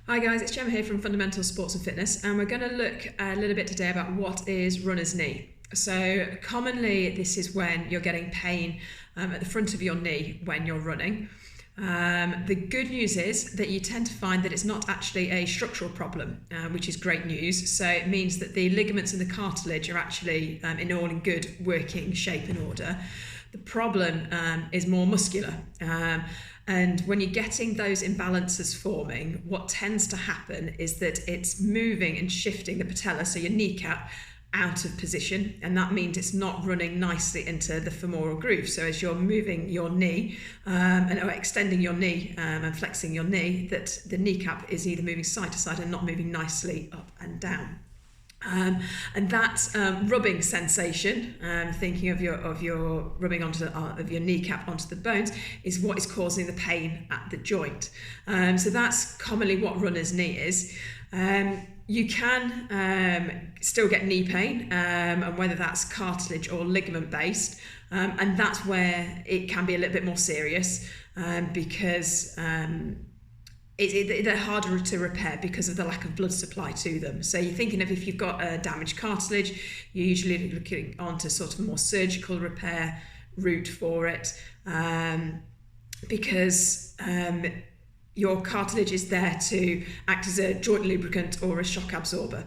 Hi guys, it's Gemma here from Fundamental Sports and Fitness, and we're going to look a little bit today about what is runner's knee. So commonly this is when you're getting pain at the front of your knee when you're running. The good news is that you tend to find that it's not actually a structural problem, which is great news. So it means that the ligaments and the cartilage are actually in good working shape and order. The problem is more muscular. And when you're getting those imbalances forming, what tends to happen is that it's moving and shifting the patella, so your kneecap, out of position, and that means it's not running nicely into the femoral groove. So as you're moving your knee or extending your knee and flexing your knee, that the kneecap is either moving side to side and not moving nicely up and down. And that rubbing sensation, thinking of your rubbing onto of your kneecap onto the bones, is what is causing the pain at the joint. So that's commonly what runner's knee is. You can still get knee pain, and whether that's cartilage or ligament based, and that's where it can be a little bit more serious because they're harder to repair because of the lack of blood supply to them. So you're thinking of if you've got a damaged cartilage, you're usually looking onto sort of a more surgical repair route for it, because your cartilage is there to act as a joint lubricant or a shock absorber.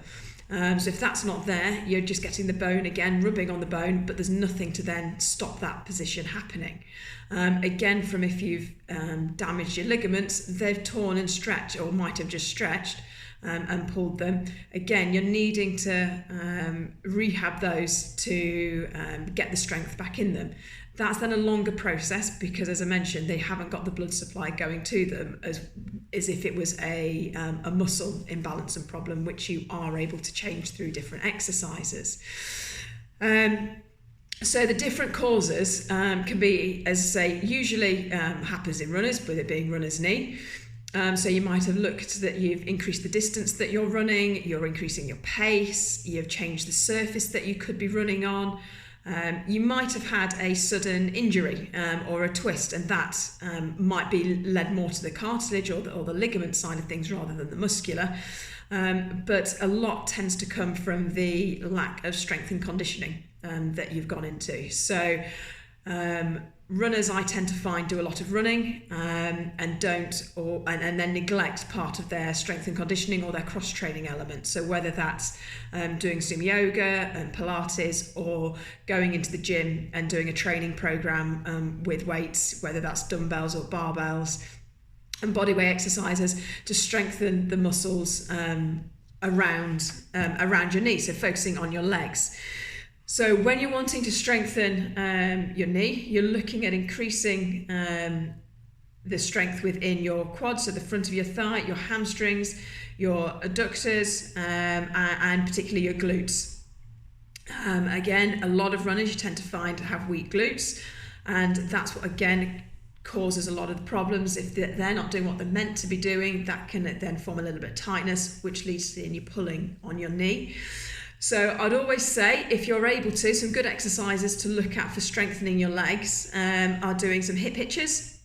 So if that's not there, you're just getting the bone again, rubbing on the bone, but there's nothing to then stop that position happening. Again, from if you've damaged your ligaments, they've torn and stretched, or might have just stretched and pulled them. Again, you're needing to rehab those to get the strength back in them. That's then a longer process because, as I mentioned, they haven't got the blood supply going to them as if it was a muscle imbalance and problem, which you are able to change through different exercises. So the different causes can be, as I say, usually happens in runners, with it being runner's knee. So you might have looked that you've increased the distance that you're running, you're increasing your pace, you've changed the surface that you could be running on. You might have had a sudden injury or a twist, and that might be led more to the cartilage or the ligament side of things rather than the muscular. But a lot tends to come from the lack of strength and conditioning that you've gone into. So runners, I tend to find, do a lot of running and then neglect part of their strength and conditioning or their cross training element. So whether that's doing some yoga and Pilates, or going into the gym and doing a training program with weights, whether that's dumbbells or barbells, and bodyweight exercises to strengthen the muscles around your knee. So focusing on your legs. So when you're wanting to strengthen your knee, you're looking at increasing the strength within your quads, so the front of your thigh, your hamstrings, your adductors, and particularly your glutes. Again, a lot of runners you tend to find have weak glutes, and that's what again causes a lot of the problems. If they're not doing what they're meant to be doing, that can then form a little bit of tightness, which leads to you pulling on your knee. So I'd always say, if you're able to, some good exercises to look at for strengthening your legs are doing some hip hitches.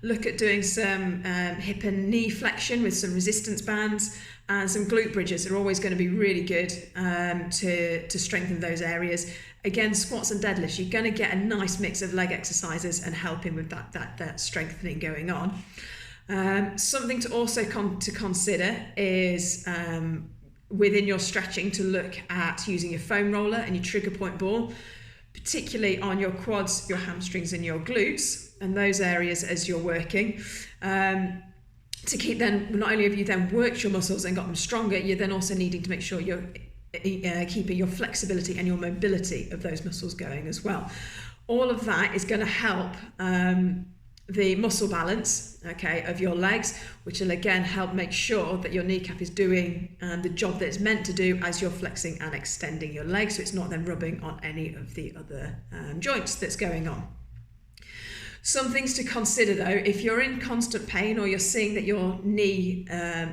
Look at doing some hip and knee flexion with some resistance bands, and some glute bridges are always going to be really good to strengthen those areas. Again, squats and deadlifts, you're going to get a nice mix of leg exercises and helping with that strengthening going on. Something to also to consider is within your stretching to look at using your foam roller and your trigger point ball, particularly on your quads, your hamstrings and your glutes, and those areas as you're working. To keep then, not only have you then worked your muscles and got them stronger, you're then also needing to make sure you're keeping your flexibility and your mobility of those muscles going as well. All of that is going to help the muscle balance, of your legs, which will again help make sure that your kneecap is doing the job that it's meant to do as you're flexing and extending your legs, so it's not then rubbing on any of the other joints that's going on. Some things to consider though, if you're in constant pain or you're seeing that your knee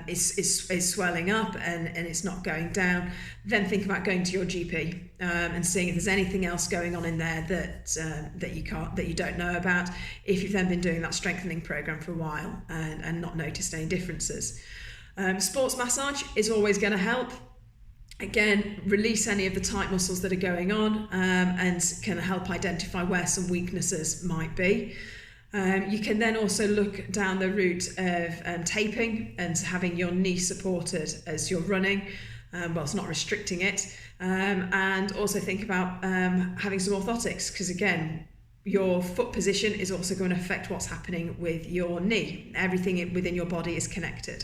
is swelling up and it's not going down, then think about going to your GP and seeing if there's anything else going on in there that you don't know about, if you've then been doing that strengthening program for a while and not noticed any differences. Sports massage is always going to help. Again, release any of the tight muscles that are going on and can help identify where some weaknesses might be. You can then also look down the route of taping and having your knee supported as you're running, whilst not restricting it. And also think about having some orthotics, because again, your foot position is also going to affect what's happening with your knee. Everything within your body is connected.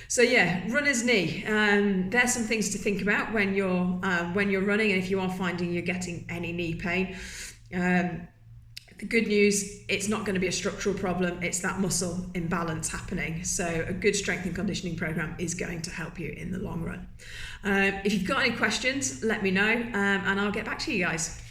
So yeah, runner's knee. There's some things to think about when you're running, and if you are finding you're getting any knee pain. The good news, it's not going to be a structural problem. It's that muscle imbalance happening. So a good strength and conditioning program is going to help you in the long run. If you've got any questions, let me know, and I'll get back to you guys.